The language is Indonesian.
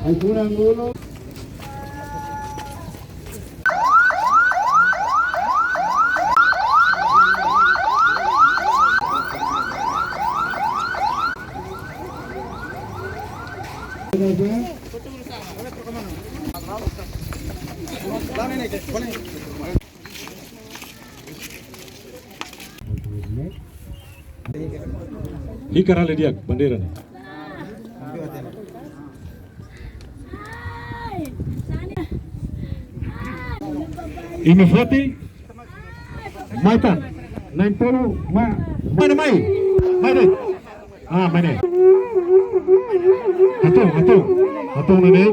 Ay kurang dulu. Hikar dia bendera nih. Ini Fati, Maita, 90, mana mai, deh, mana, atau nenek,